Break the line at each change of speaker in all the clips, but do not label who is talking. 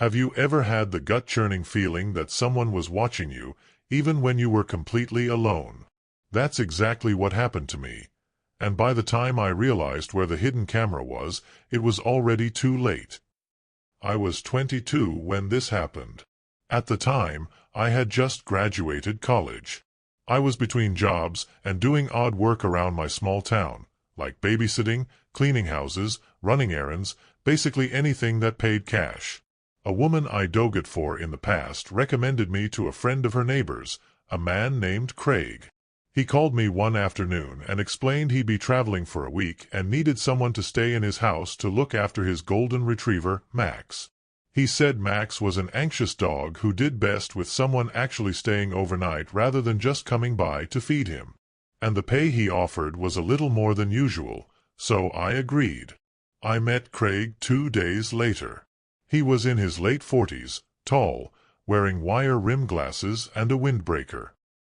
Have you ever had the gut-churning feeling that someone was watching you, even when you were completely alone? That's exactly what happened to me. And by the time I realized where the hidden camera was, it was already too late. I was 22 when this happened. At the time, I had just graduated college. I was between jobs and doing odd work around my small town, like babysitting, cleaning houses, running errands, basically anything that paid cash. A woman I doted for in the past recommended me to a friend of her neighbors, a man named Craig. He called me one afternoon and explained he'd be traveling for a week and needed someone to stay in his house to look after his golden retriever, Max. He said Max was an anxious dog who did best with someone actually staying overnight rather than just coming by to feed him. And the pay he offered was a little more than usual, so I agreed. I met Craig 2 days later. He was in his late 40s, tall, wearing wire rim glasses and a windbreaker.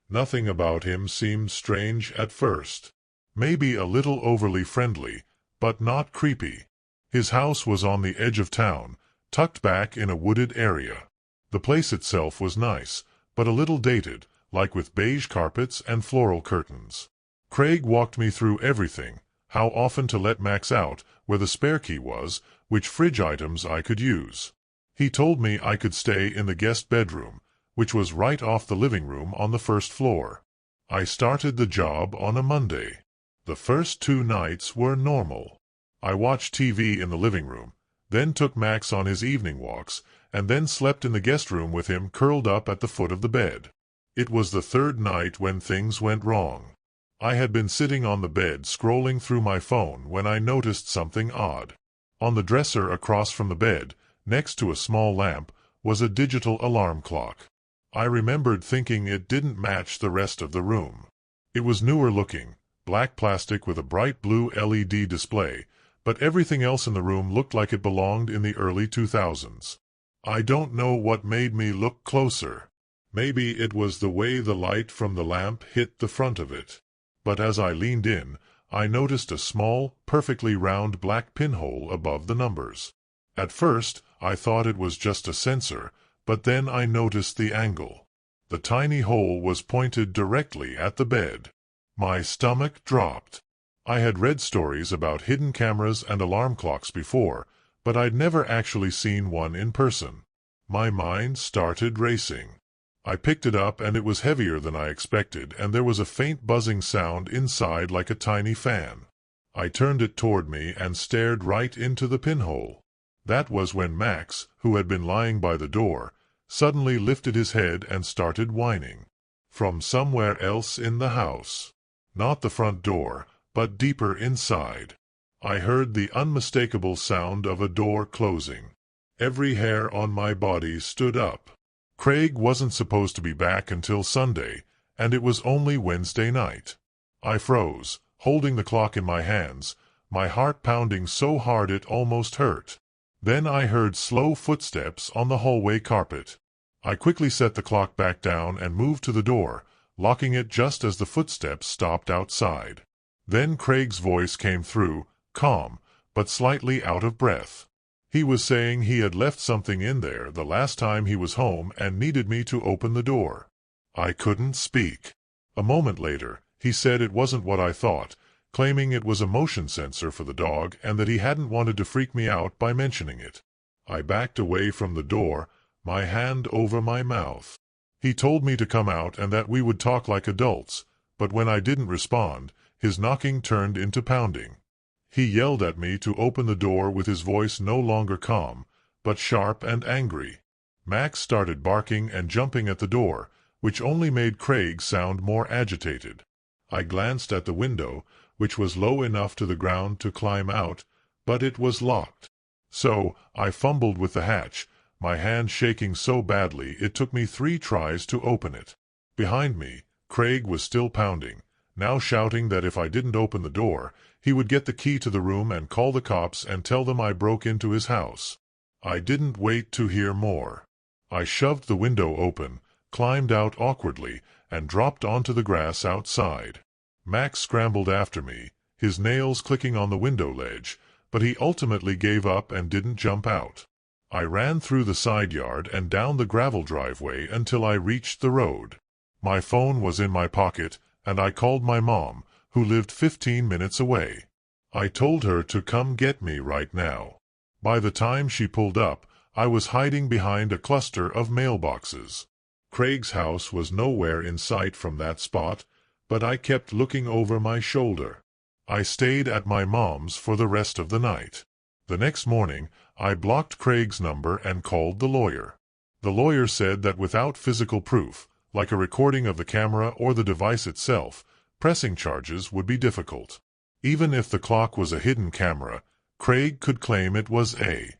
Nothing about him seemed strange at first. Maybe a little overly friendly, but not creepy. His house was on the edge of town, tucked back in a wooded area. The place itself was nice, but a little dated, like with beige carpets and floral curtains. Craig walked me through everything, how often to let Max out, where the spare key was, which fridge items I could use. He told me I could stay in the guest bedroom, which was right off the living room on the first floor. I started the job on a Monday. The first 2 nights were normal. I watched TV in the living room, then took Max on his evening walks, and then slept in the guest room with him curled up at the foot of the bed. It was the 3rd night when things went wrong. I had been sitting on the bed scrolling through my phone when I noticed something odd. On the dresser across from the bed, next to a small lamp, was a digital alarm clock. I remembered thinking it didn't match the rest of the room. It was newer looking, black plastic with a bright blue LED display, but everything else in the room looked like it belonged in the early 2000s. I don't know what made me look closer. Maybe it was the way the light from the lamp hit the front of it. But as I leaned in, I noticed a small, perfectly round black pinhole above the numbers. At first, I thought it was just a sensor, but then I noticed the angle. The tiny hole was pointed directly at the bed. My stomach dropped. I had read stories about hidden cameras and alarm clocks before, but I'd never actually seen one in person. My mind started racing. I picked it up and it was heavier than I expected, and there was a faint buzzing sound inside like a tiny fan. I turned it toward me and stared right into the pinhole. That was when Max, who had been lying by the door, suddenly lifted his head and started whining. From somewhere else in the house. Not the front door, but deeper inside. I heard the unmistakable sound of a door closing. Every hair on my body stood up. Craig wasn't supposed to be back until Sunday, and it was only Wednesday night. I froze, holding the clock in my hands, my heart pounding so hard it almost hurt. Then I heard slow footsteps on the hallway carpet. I quickly set the clock back down and moved to the door, locking it just as the footsteps stopped outside. Then Craig's voice came through, calm, but slightly out of breath. He was saying he had left something in there the last time he was home and needed me to open the door. I couldn't speak. A moment later, he said it wasn't what I thought, claiming it was a motion sensor for the dog and that he hadn't wanted to freak me out by mentioning it. I backed away from the door, my hand over my mouth. He told me to come out and that we would talk like adults, but when I didn't respond, his knocking turned into pounding. He yelled at me to open the door with his voice no longer calm, but sharp and angry. Max started barking and jumping at the door, which only made Craig sound more agitated. I glanced at the window, which was low enough to the ground to climb out, but it was locked. So, I fumbled with the hatch, my hand shaking so badly it took me 3 tries to open it. Behind me, Craig was still pounding, now shouting that if I didn't open the door, he would get the key to the room and call the cops and tell them I broke into his house. I didn't wait to hear more. I shoved the window open, climbed out awkwardly, and dropped onto the grass outside. Max scrambled after me, his nails clicking on the window ledge, but he ultimately gave up and didn't jump out. I ran through the side yard and down the gravel driveway until I reached the road. My phone was in my pocket, and I called my mom, who lived 15 minutes away. I told her to come get me right now. By the time she pulled up, I was hiding behind a cluster of mailboxes. Craig's house was nowhere in sight from that spot, but I kept looking over my shoulder. I stayed at my mom's for the rest of the night. The next morning, I blocked Craig's number and called the lawyer. The lawyer said that without physical proof, like a recording of the camera or the device itself, pressing charges would be difficult. Even if the clock was a hidden camera, Craig could claim it was a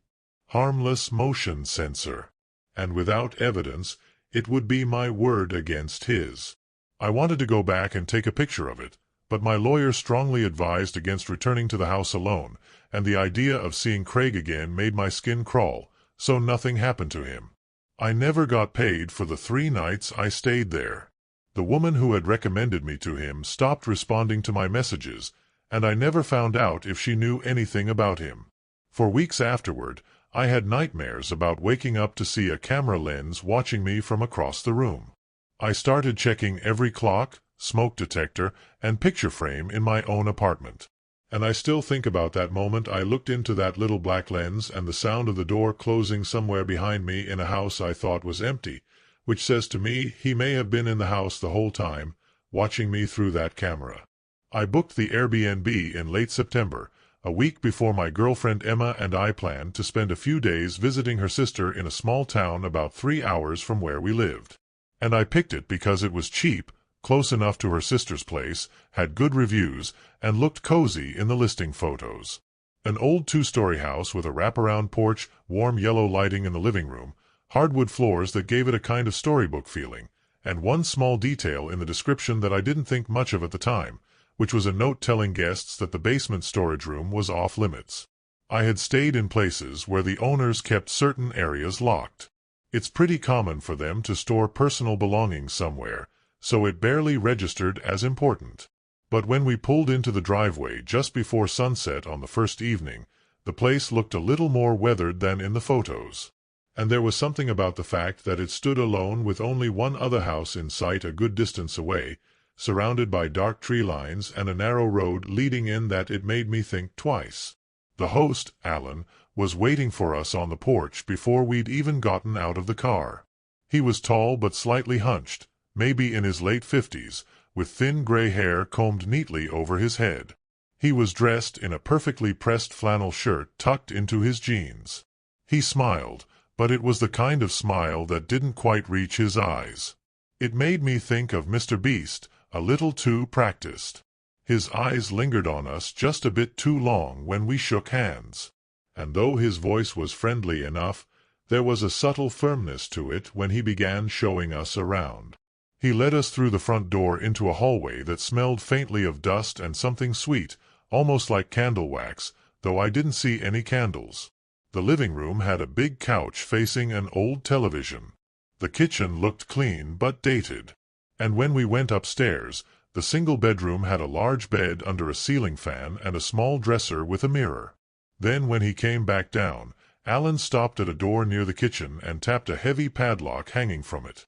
harmless motion sensor. And without evidence, it would be my word against his. I wanted to go back and take a picture of it, but my lawyer strongly advised against returning to the house alone, and the idea of seeing Craig again made my skin crawl, so nothing happened to him. I never got paid for the 3 nights I stayed there. The woman who had recommended me to him stopped responding to my messages, and I never found out if she knew anything about him. For weeks afterward, I had nightmares about waking up to see a camera lens watching me from across the room. I started checking every clock, smoke detector, and picture frame in my own apartment. And I still think about that moment I looked into that little black lens and the sound of the door closing somewhere behind me in a house I thought was empty, which says to me he may have been in the house the whole time, watching me through that camera. I booked the Airbnb in late September, a week before my girlfriend Emma and I planned to spend a few days visiting her sister in a small town about 3 hours from where we lived. And I picked it because it was cheap, close enough to her sister's place, had good reviews, and looked cozy in the listing photos. An old 2-story house with a wraparound porch, warm yellow lighting in the living room, hardwood floors that gave it a kind of storybook feeling, and one small detail in the description that I didn't think much of at the time, which was a note telling guests that the basement storage room was off limits. I had stayed in places where the owners kept certain areas locked. It's pretty common for them to store personal belongings somewhere, so it barely registered as important. But when we pulled into the driveway just before sunset on the first evening, the place looked a little more weathered than in the photos. And there was something about the fact that it stood alone with only one other house in sight a good distance away, surrounded by dark tree lines and a narrow road leading in that it made me think twice. The host, Alan, was waiting for us on the porch before we'd even gotten out of the car. He was tall but slightly hunched, maybe in his late 50s, with thin gray hair combed neatly over his head. He was dressed in a perfectly pressed flannel shirt tucked into his jeans. He smiled, but it was the kind of smile that didn't quite reach his eyes. It made me think of Mr. Beast, a little too practiced. His eyes lingered on us just a bit too long when we shook hands. And though his voice was friendly enough, there was a subtle firmness to it when he began showing us around. He led us through the front door into a hallway that smelled faintly of dust and something sweet, almost like candle wax, though I didn't see any candles. The living room had a big couch facing an old television. The kitchen looked clean but dated. And when we went upstairs, the single bedroom had a large bed under a ceiling fan and a small dresser with a mirror. Then when he came back down, Alan stopped at a door near the kitchen and tapped a heavy padlock hanging from it.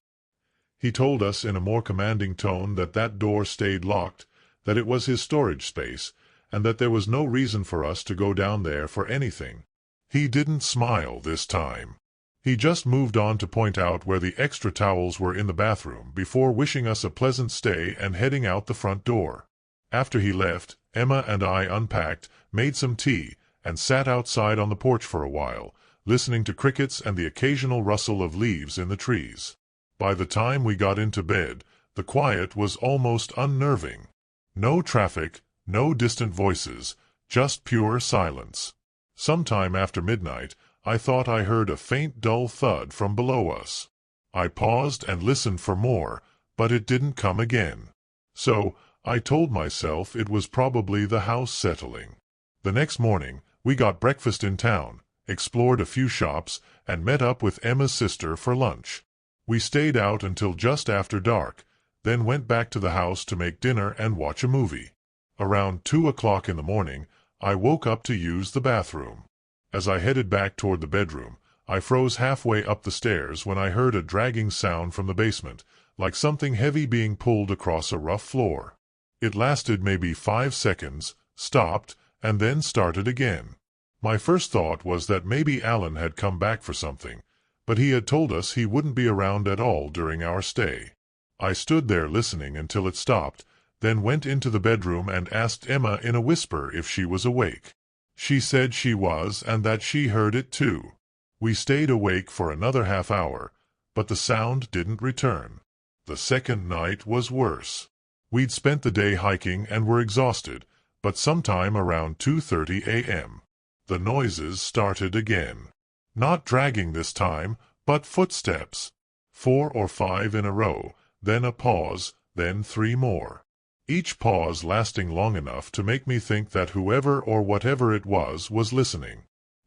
He told us in a more commanding tone that that door stayed locked, that it was his storage space, and that there was no reason for us to go down there for anything. He didn't smile this time. He just moved on to point out where the extra towels were in the bathroom before wishing us a pleasant stay and heading out the front door. After he left, Emma and I unpacked, made some tea, and sat outside on the porch for a while, listening to crickets and the occasional rustle of leaves in the trees. By the time we got into bed, the quiet was almost unnerving. No traffic, no distant voices, just pure silence. Sometime after midnight, I thought I heard a faint dull thud from below us. I paused and listened for more, but it didn't come again. So, I told myself it was probably the house settling. The next morning, we got breakfast in town, explored a few shops, and met up with Emma's sister for lunch. We stayed out until just after dark, then went back to the house to make dinner and watch a movie. Around 2 o'clock in the morning, I woke up to use the bathroom. As I headed back toward the bedroom, I froze halfway up the stairs when I heard a dragging sound from the basement, like something heavy being pulled across a rough floor. It lasted maybe 5 seconds, stopped, and then started again. My first thought was that maybe Alan had come back for something, but he had told us he wouldn't be around at all during our stay. I stood there listening until it stopped, then went into the bedroom and asked Emma in a whisper if she was awake. She said she was and that she heard it too. We stayed awake for another half hour, but the sound didn't return. The second night was worse. We'd spent the day hiking and were exhausted, but sometime around 2:30 a.m. the noises started again. Not dragging this time, but footsteps. 4 or 5 in a row, then a pause, then 3 more. Each pause lasting long enough to make me think that whoever or whatever it was listening.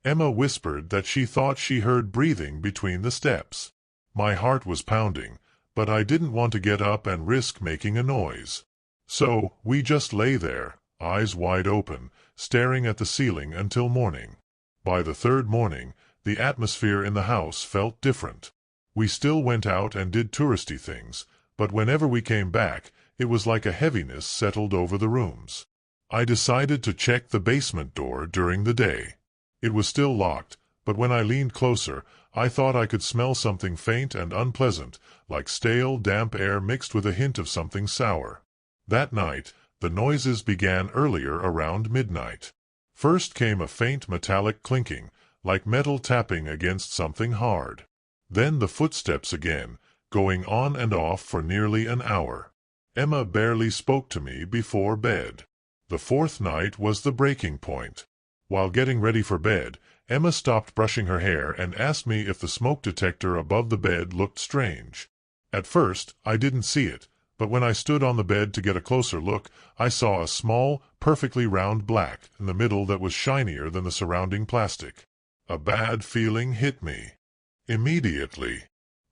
Emma whispered that she thought she heard breathing between the steps. My heart was pounding, but I didn't want to get up and risk making a noise. So, we just lay there, eyes wide open, staring at the ceiling until morning. By the third morning, the atmosphere in the house felt different. We still went out and did touristy things, but whenever we came back, it was like a heaviness settled over the rooms. I decided to check the basement door during the day. It was still locked, but when I leaned closer, I thought I could smell something faint and unpleasant, like stale, damp air mixed with a hint of something sour. That night, the noises began earlier around midnight. First came a faint metallic clinking, like metal tapping against something hard. Then the footsteps again, going on and off for nearly an hour. Emma barely spoke to me before bed. The fourth night was the breaking point. While getting ready for bed, Emma stopped brushing her hair and asked me if the smoke detector above the bed looked strange. At first, I didn't see it, but when I stood on the bed to get a closer look, I saw a small, perfectly round black in the middle that was shinier than the surrounding plastic. A bad feeling hit me. Immediately,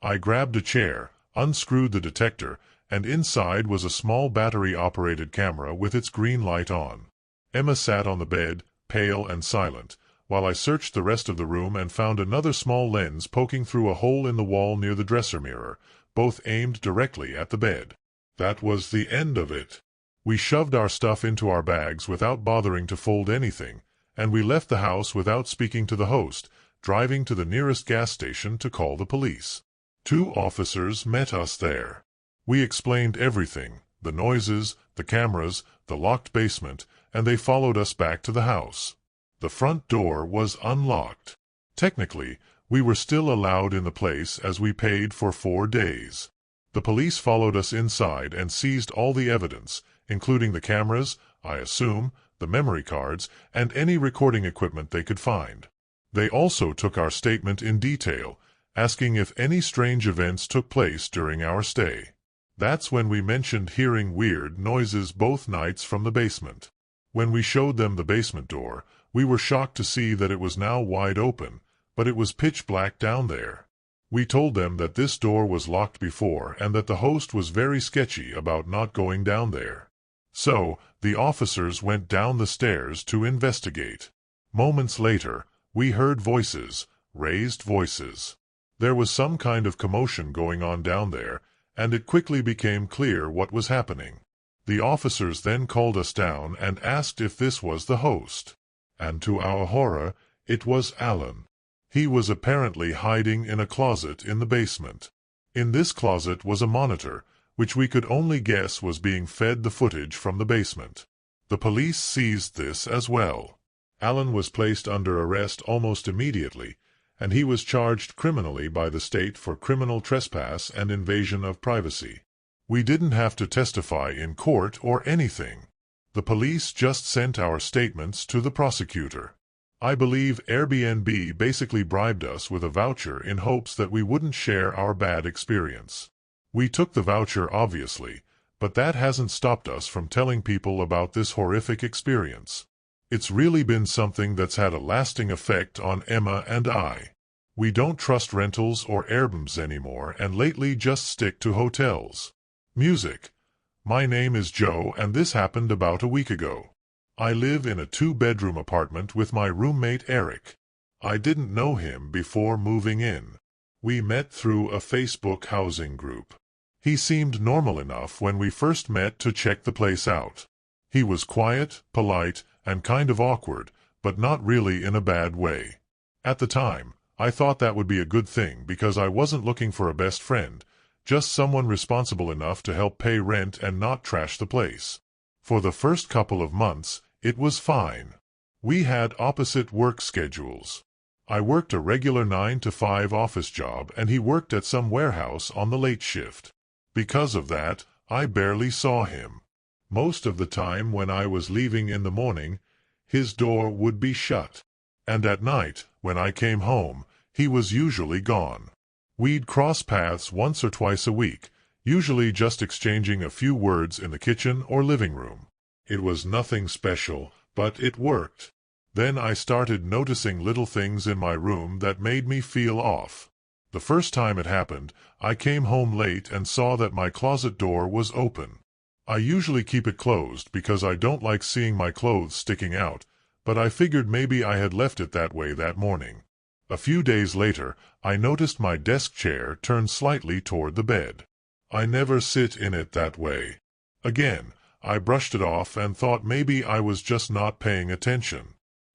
I grabbed a chair, unscrewed the detector, and inside was a small battery-operated camera with its green light on. Emma sat on the bed, pale and silent, while I searched the rest of the room and found another small lens poking through a hole in the wall near the dresser mirror, both aimed directly at the bed. That was the end of it. We shoved our stuff into our bags without bothering to fold anything, and we left the house without speaking to the host, driving to the nearest gas station to call the police. 2 officers met us there. We explained everything, the noises, the cameras, the locked basement, and they followed us back to the house. The front door was unlocked. Technically, we were still allowed in the place as we paid for 4 days. The police followed us inside and seized all the evidence, including the cameras, I assume, the memory cards, and any recording equipment they could find. They also took our statement in detail, asking if any strange events took place during our stay. That's when we mentioned hearing weird noises both nights from the basement. When we showed them the basement door, we were shocked to see that it was now wide open, but it was pitch black down there. We told them that this door was locked before and that the host was very sketchy about not going down there. So, the officers went down the stairs to investigate. Moments later, we heard voices, raised voices. There was some kind of commotion going on down there, and it quickly became clear what was happening. The officers then called us down and asked if this was the host. And to our horror, it was Alan. He was apparently hiding in a closet in the basement. In this closet was a monitor, which we could only guess was being fed the footage from the basement. The police seized this as well. Alan was placed under arrest almost immediately, and he was charged criminally by the state for criminal trespass and invasion of privacy. We didn't have to testify in court or anything. The police just sent our statements to the prosecutor. I believe Airbnb basically bribed us with a voucher in hopes that we wouldn't share our bad experience. We took the voucher, obviously, but that hasn't stopped us from telling people about this horrific experience. It's really been something that's had a lasting effect on Emma and I. We don't trust rentals or Airbnbs anymore and lately just stick to hotels. Music. My name is Joe and this happened about a week ago. I live in a 2-bedroom apartment with my roommate Eric. I didn't know him before moving in. We met through a Facebook housing group. He seemed normal enough when we first met to check the place out. He was quiet, polite, and kind of awkward, but not really in a bad way. At the time, I thought that would be a good thing because I wasn't looking for a best friend, just someone responsible enough to help pay rent and not trash the place. For the first couple of months, it was fine. We had opposite work schedules. I worked a regular 9-to-5 office job and he worked at some warehouse on the late shift. Because of that, I barely saw him. Most of the time when I was leaving in the morning, his door would be shut. And at night, when I came home, he was usually gone. We'd cross paths once or twice a week, usually just exchanging a few words in the kitchen or living room. It was nothing special, but it worked. Then I started noticing little things in my room that made me feel off. The first time it happened, I came home late and saw that my closet door was open. I usually keep it closed because I don't like seeing my clothes sticking out, but I figured maybe I had left it that way that morning. A few days later, I noticed my desk chair turned slightly toward the bed. I never sit in it that way. Again, I brushed it off and thought maybe I was just not paying attention.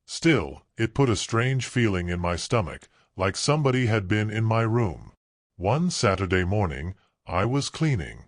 Still, it put a strange feeling in my stomach, like somebody had been in my room. One Saturday morning, I was cleaning.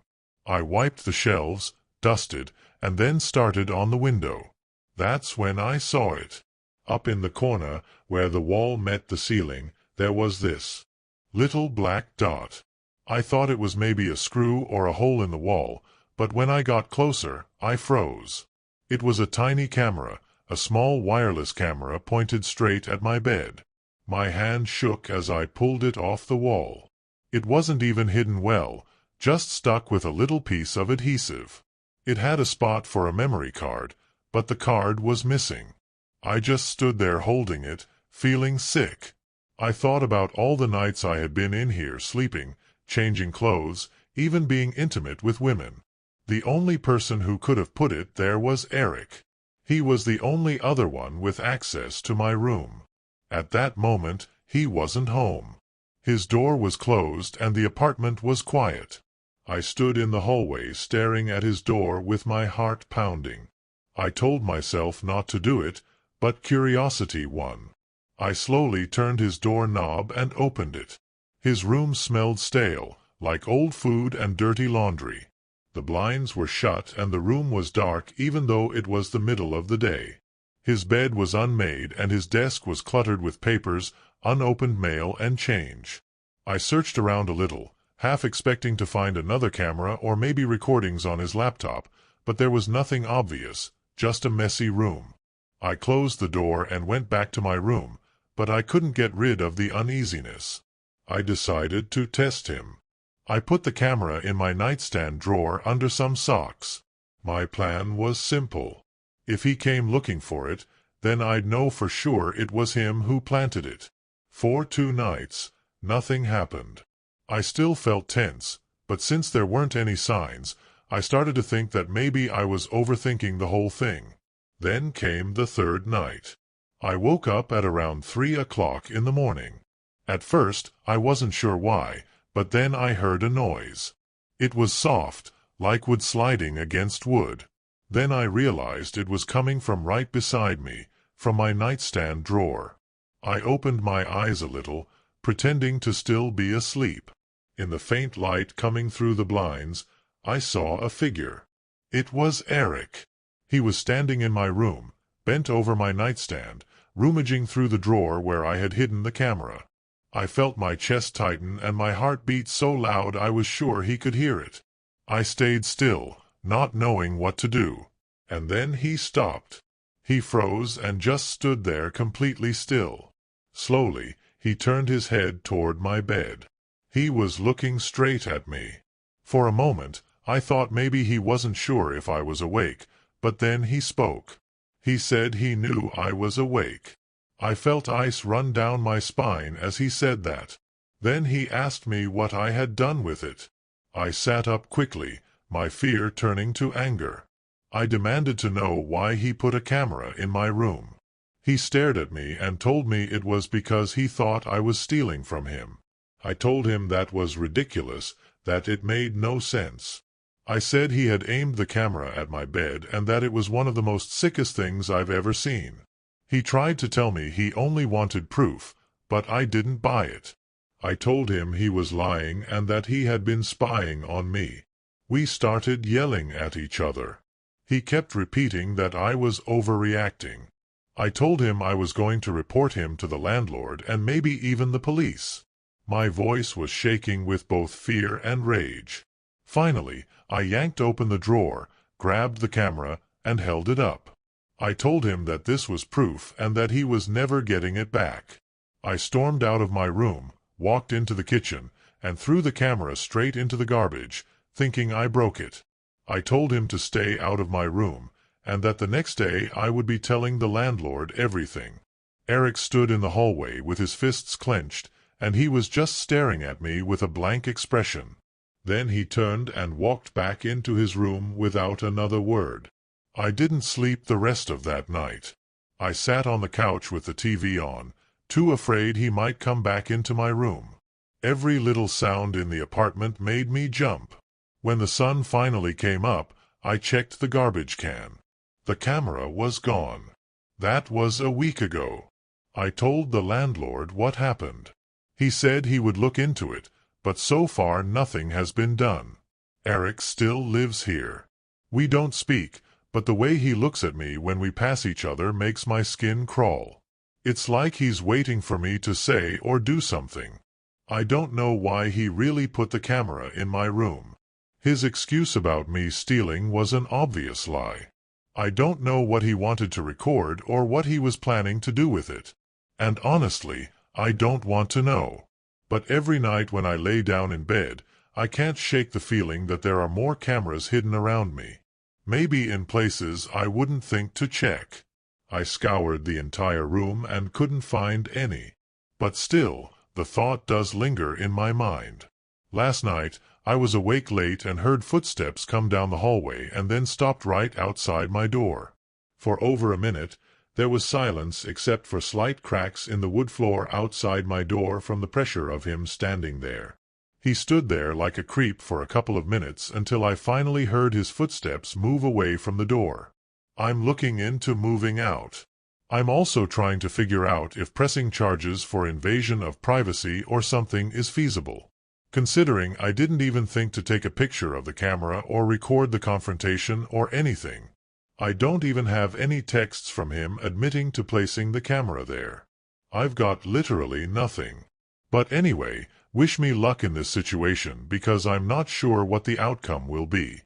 I wiped the shelves, dusted, and then started on the window. That's when I saw it. Up in the corner, where the wall met the ceiling, there was this little black dot. I thought it was maybe a screw or a hole in the wall, but when I got closer, I froze. It was a tiny camera, a small wireless camera pointed straight at my bed. My hand shook as I pulled it off the wall. It wasn't even hidden well, just stuck with a little piece of adhesive. It had a spot for a memory card, but the card was missing. I just stood there holding it, feeling sick. I thought about all the nights I had been in here sleeping, changing clothes, even being intimate with women. The only person who could have put it there was Eric. He was the only other one with access to my room. At that moment, he wasn't home. His door was closed and the apartment was quiet. I stood in the hallway staring at his door with my heart pounding. I told myself not to do it, but curiosity won. I slowly turned his door knob and opened it. His room smelled stale, like old food and dirty laundry. The blinds were shut and the room was dark even though it was the middle of the day. His bed was unmade and his desk was cluttered with papers, unopened mail, and change. I searched around a little, half expecting to find another camera or maybe recordings on his laptop, but there was nothing obvious, just a messy room. I closed the door and went back to my room, but I couldn't get rid of the uneasiness. I decided to test him. I put the camera in my nightstand drawer under some socks. My plan was simple. If he came looking for it, then I'd know for sure it was him who planted it. For 2 nights, nothing happened. I still felt tense, but since there weren't any signs, I started to think that maybe I was overthinking the whole thing. Then came the 3rd night. I woke up at around 3 o'clock in the morning. At first, I wasn't sure why, but then I heard a noise. It was soft, like wood sliding against wood. Then I realized it was coming from right beside me, from my nightstand drawer. I opened my eyes a little, pretending to still be asleep. In the faint light coming through the blinds, I saw a figure. It was Eric. He was standing in my room, bent over my nightstand, rummaging through the drawer where I had hidden the camera. I felt my chest tighten and my heart beat so loud I was sure he could hear it. I stayed still, not knowing what to do. And then he stopped. He froze and just stood there completely still. Slowly, he turned his head toward my bed. He was looking straight at me. For a moment, I thought maybe he wasn't sure if I was awake, but then he spoke. He said he knew I was awake. I felt ice run down my spine as he said that. Then he asked me what I had done with it. I sat up quickly, my fear turning to anger. I demanded to know why he put a camera in my room. He stared at me and told me it was because he thought I was stealing from him. I told him that was ridiculous, that it made no sense. I said he had aimed the camera at my bed and that it was one of the most sickest things I've ever seen. He tried to tell me he only wanted proof, but I didn't buy it. I told him he was lying and that he had been spying on me. We started yelling at each other. He kept repeating that I was overreacting. I told him I was going to report him to the landlord and maybe even the police. My voice was shaking with both fear and rage. Finally, I yanked open the drawer, grabbed the camera, and held it up. I told him that this was proof and that he was never getting it back. I stormed out of my room, walked into the kitchen, and threw the camera straight into the garbage, thinking I broke it. I told him to stay out of my room, and that the next day I would be telling the landlord everything. Eric stood in the hallway with his fists clenched, and he was just staring at me with a blank expression. Then he turned and walked back into his room without another word. I didn't sleep the rest of that night. I sat on the couch with the TV on, too afraid he might come back into my room. Every little sound in the apartment made me jump. When the sun finally came up, I checked the garbage can. The camera was gone. That was a week ago. I told the landlord what happened. He said he would look into it, but so far nothing has been done. Eric still lives here. We don't speak, but the way he looks at me when we pass each other makes my skin crawl. It's like he's waiting for me to say or do something. I don't know why he really put the camera in my room. His excuse about me stealing was an obvious lie. I don't know what he wanted to record or what he was planning to do with it. And honestly, I don't want to know. But every night when I lay down in bed, I can't shake the feeling that there are more cameras hidden around me. Maybe in places I wouldn't think to check. I scoured the entire room and couldn't find any. But still, the thought does linger in my mind. Last night, I was awake late and heard footsteps come down the hallway and then stopped right outside my door. For over a minute, there was silence except for slight cracks in the wood floor outside my door from the pressure of him standing there. He stood there like a creep for a couple of minutes until I finally heard his footsteps move away from the door. I'm looking into moving out. I'm also trying to figure out if pressing charges for invasion of privacy or something is feasible. Considering I didn't even think to take a picture of the camera or record the confrontation or anything. I don't even have any texts from him admitting to placing the camera there. I've got literally nothing. But anyway, wish me luck in this situation because I'm not sure what the outcome will be.